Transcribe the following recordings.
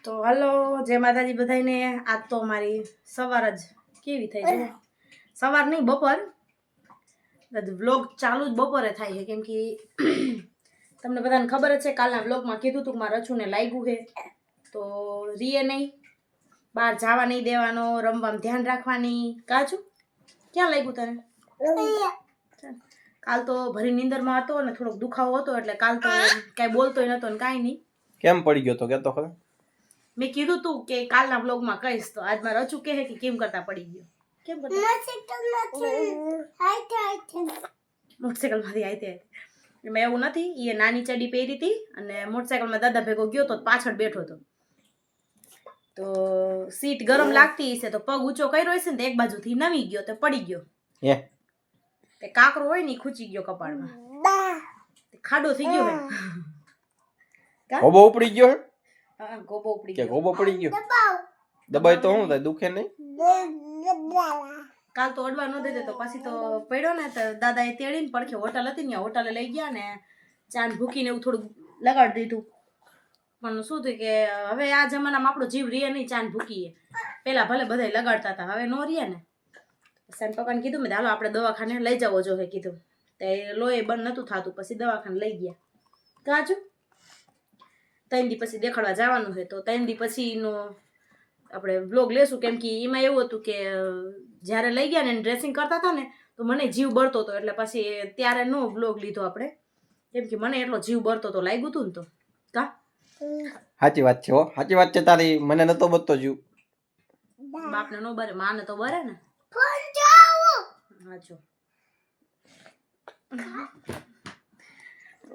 તો હલો જય માતાજી બધાને. આજ તો અમારી સવાર જ કેવી થઈ છે, સવાર નહીં બપોર. વ્લોગ ચાલુ જ બપોરે થાય છે કેમ કે તમને બધાને ખબર જ છે, કાલના વ્લોગમાં કીધું હતું કે મારા રચુને લાગ્યું છે તો રીએ નહીં, બહાર જવા નહીં દેવાનો, રમવામાં ધ્યાન રાખવાની. કાચું ક્યાં લાગ્યું તને? કાલ તો ભરી નીંદરમાં હતો અને થોડોક દુખાવો હતો એટલે કાલ તો કાંઈ બોલતોય નતો ને કાંઈ નહીં. કેમ પડી ગયો તો કેતો ખબર? મેં કીધું તું કે કાલના વ્લોગમાં કહીશ, તો આજ મારા રચુ કહે કે કેમ કરતા પડી ગયો. કેમ કરતા? મોટરસાઇકલમાંથી આવી એમાં એવું નથી. એ નાની ચડી પહેરી હતી અને મોટરસાઇકલમાં દાદા ભેગો ગયો તો પાછળ બેઠો હતો, તો સીટ ગરમ લાગતી હશે તો પગ ઊંચો કર્યો હશે ને તો એક બાજુથી નમી ગયો તો પડી ગયો. તે કાકરો હોય ને ખૂચી ગયો કપાળમાં, ખાડો થઈ ગયો. ગોબો ઉપડી ગયો. હા, ગોબો ઉપડી કે ગયો. ગોબો પડી ગયો? દબાઈ તો હું થાય, દુખે નહીં? કાલ તો અડવા ન દેતો તો પછી તો પડ્યો ને તો દાદાએ તેડીને પડખે હોટલ હતી ને હોટલે લઈ ગયા ને ચાંદ ભૂકીને એવું થોડું લગાડી દીધું. પણ શું થયું કે હવે આ જમાનામાં આપણો જીવ રીએ નહીં ચાંદ ભૂકીએ. પેલા ભલે બધા લગાડતા હતા, હવે નો રીએ ને. સાન પપ્પાને કીધું મેં હાલો આપણે દવાખાને લઈ જવો જોઈએ કીધું. તો લોહી બંધ નતું થતું, પછી દવાખાને લઈ ગયા. કાજુ 3 દી પછી દેખાડવા જવાનું છે તો 3 દી પછીનો આપણે વ્લોગ લેશું, કેમ કે એમાં એવું હતું કે જ્યારે લઈ ગયા ને ડ્રેસિંગ કરતા હતા ને તો મને જીવ બળતો હતો, એટલે પછી ત્યારે નો વ્લોગ લીધો આપણે, કેમ કે મને એટલો જીવ બળતો તો લાગ્યું હતું ને. તો કા સાચી વાત છે, હો સાચી વાત છે તારી. મને નતો બતતો જીવ. બાપને નો બરે, માને તો બરે ને. હાચો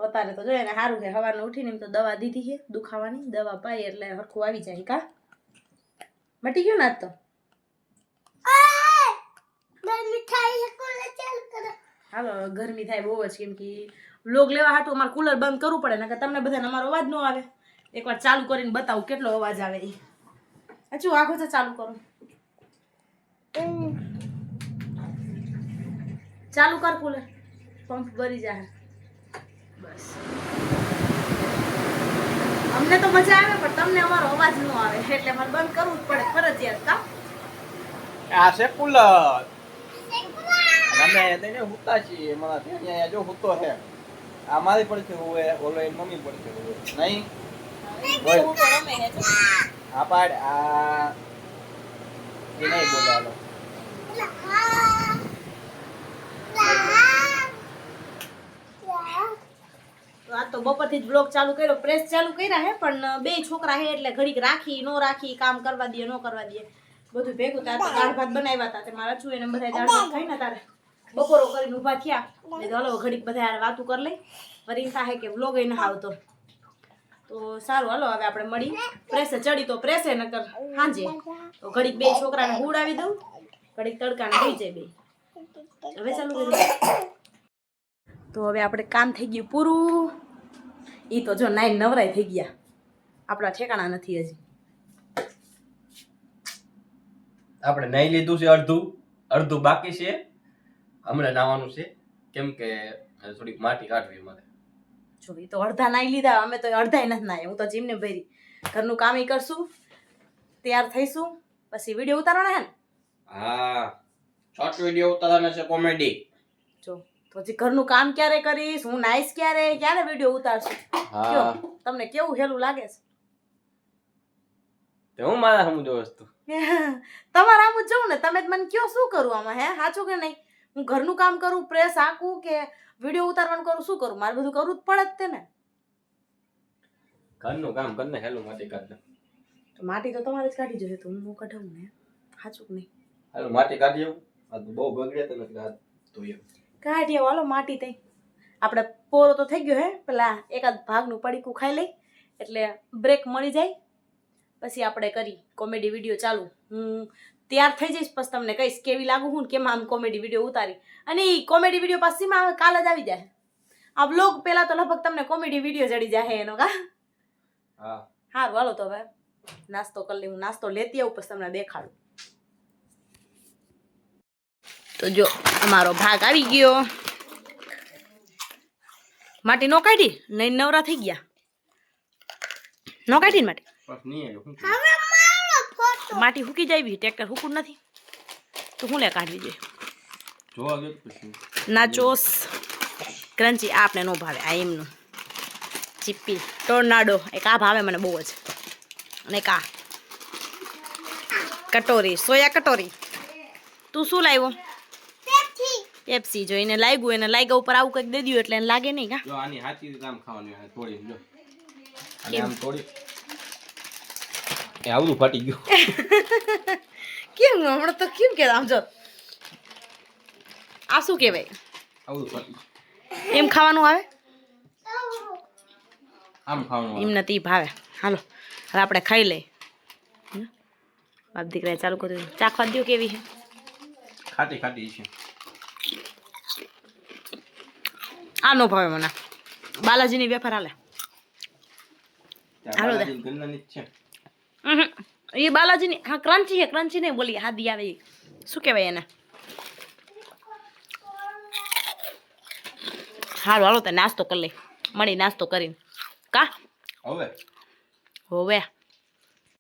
અત્યારે તો જોઈએ ને સારું છે, સવારને ઉઠીને એમ તો દવા દીધી છે દુખાવાની, દવા પાઈ એટલે હરખું આવી જાય. કા મટી ગયું ને આજ તો? હાલો ગરમી થાય બહુ જ, કેમ કે વ્લોગ લેવા હાટું અમારે કુલર બંધ કરવું પડે ને, કે તમને બધાને અમારો અવાજ ન આવે. એકવાર ચાલુ કરીને બતાવું કેટલો અવાજ આવે. એ હજુ આખો છે ચાલુ કરું, ચાલુ કર કુલર, પંપ ભરી જાય. બસ અમને તો મજા આવે પણ તમને અમારો અવાજ ન આવે એટલે મારે બંધ કરવું જ પડે ફરજિયાત. કા આ છે કુલર. અમે તેને હુતા છીએ, મારા ત્યાં જો હુતો છે. આ મારી પડખે હોય, ઓલો એની મમ્મી પડખે હોય. નહીં આ પાડ આ એ નહીં બોલાલો. આ તો બપોરથી જ બ્લોગ ચાલુ કર્યો, પ્રેસ ચાલુ કર્યા હે, પણ 2 છોકરા હે એટલે ઘડીક રાખી નો રાખી, કામ કરવા દે નો કરવા દે, બધું ભેગું. તાર તો દાળ ભાત બનાવ્યા હતા, મારા છું એને બધા દાળ ભાત ખાઈને તારે બપોરો કરીને ઊભા થયા. એટલે હલો ઘડીક બધા યાર વાતું કરી લઈ, વરી થાય કે વ્લોગ ન આવતો તો સારું. હાલો હવે આપણે મળી પ્રેસે ચડી તો પ્રેસે નકર સાંજે તો ઘડીક 2 છોકરાને હુડાવી દઉં, ઘડીક તડકાને થઈ જાય 2. હવે ચાલુ કરી તો હવે આપણે કામ થઈ ગયું પૂરું. એ તો જો નાઈ નવરાય થઈ ગયા, આપણા ઠેકાણા નથી હજી. આપણે નાઈ લીધું છે, અડધું બાકી છે. હમણાં નાવાનું છે, કેમ કે થોડીક માટી કાઢવી મારે. જો એ તો અડધા નાઈ લીધા, અમે તો અડધાય નથી નાય. હું તો જીમને ભરી ઘરનું કામ કરશું, તૈયાર થઈશું, પછી વિડીયો ઉતારવાના હે ને. હા, શોર્ટ વિડીયો ઉતારવાના છે, કોમેડી. જો તો હજી ઘરનું કામ ક્યારે કરીશ હું, નાઈશ ક્યારે વિડીયો ઉતારશું. કયો તમને કેવું હેલું લાગે છે? તો હું મારા સમજો વસ્તુ તમારા આમ જ જોઉં ને, તમે જ મને કયો શું કરું આમાં? હે સાચું કે નહીં? હું ઘરનું કામ કરું, પ્રેસ આંકું કે વિડીયો ઉતારવાનું કરું, શું કરું? મારે બધું કરવું જ પડે જ તે ને. ઘરનું કામ કરીને હેલું માટી કાઢ. તો માટી તો તમારે જ કાઢી જોઈએ, તો હું કઢાવું ને. સાચું કે નહીં? હાલો માટી કાઢી આવું. આ તો બહુ બગડ્યા તો નથી હાથ ધોઈ આવું. કાઢી આવો હાલો માટી. તઈ આપણે પોરો તો થઈ ગયો હે, પેલા એકાદ ભાગનું પડીકું ખાઈ લઈ એટલે બ્રેક મળી જાય. પછી આપણે કરી કોમેડી વિડીયો ચાલુ. હું તૈયાર થઈ જઈશ પછી તમને કહીશ કેવી લાગુ હું, કેમ આમ કોમેડી વિડીયો ઉતારી. અને એ કોમેડી વિડીયો પાછીમાં કાલ જ આવી જાય. આ વ્લોગ પહેલા તો લગભગ તમને કોમેડી વિડીયો જડી જાય એનો. કા હા સારું હાલો તો હવે નાસ્તો કરી લઈ. હું નાસ્તો લેતી આવું પછી તમને દેખાડું. તો જો અમારો ભાગ આવી ગયો. માટી નો કાઢી નહીં, નવરા થઈ ગયા. નો કાઢી ને માટી બસ નહીં આવ્યો શું માટી હૂકી જાય બી ટ્રેક્ટર હૂકું નથી તો હું લે કાઢવી જોઈએ જોવા ગયો તો પછી નાચોસ ક્રન્ચી આ આપણે નો ભાવે આ એમનું ચીપ્પી ટોર્નાડો એક આ ભાવે મને બહુ જ અને એક આ કટોરી સોયા કટોરી તું શું લાવ્યો પેપ્સી જો એને લાગ્યું એને લાગ્યા ઉપર આવું કંઈક દઈ દ્યું એટલે એને લાગે નહીં કા જો આની હાચી રીતે આમ ખાવાની આ થોડી જો અને આમ થોડી એ આવડું ફાટી ગયું કેમ હમણાં તો કેમ કે આમ જો આ શું કહેવાય આવડું ફાટી એમ ખાવાનું આવે આમ ખાવાનું એમ નથી ભાવે હાલો હવે આપણે ખાઈ લઈએ બાપ દીકરાએ ચાલુ કર્યું ચાખવા દો કેવી છે ખાટી ખાટી છે આ નો ભાવે મને બાલાજીની વેફર હાલે હાલો દે. ગન્નાની જ છે એ બાલાજીની હા ક્રન્ચી છે ક્રન્ચી નહીં બોલી હાદી આવે એ શું કહેવાય એને હાલો હાલો તો નાસ્તો કરી લઈ મળી નાસ્તો કરીને કા હવે હોવે